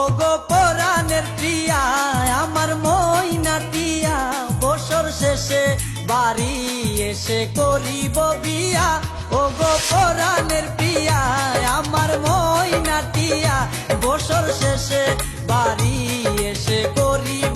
ওগো পরাণের প্রিয়া আমার ময়না টিয়া, বছর শেষে বাড়ি এসে করিব বিয়া। ওগো পরাণের প্রিয়া আমার ময়না টিয়া, বছর শেষে বাড়ি এসে করিব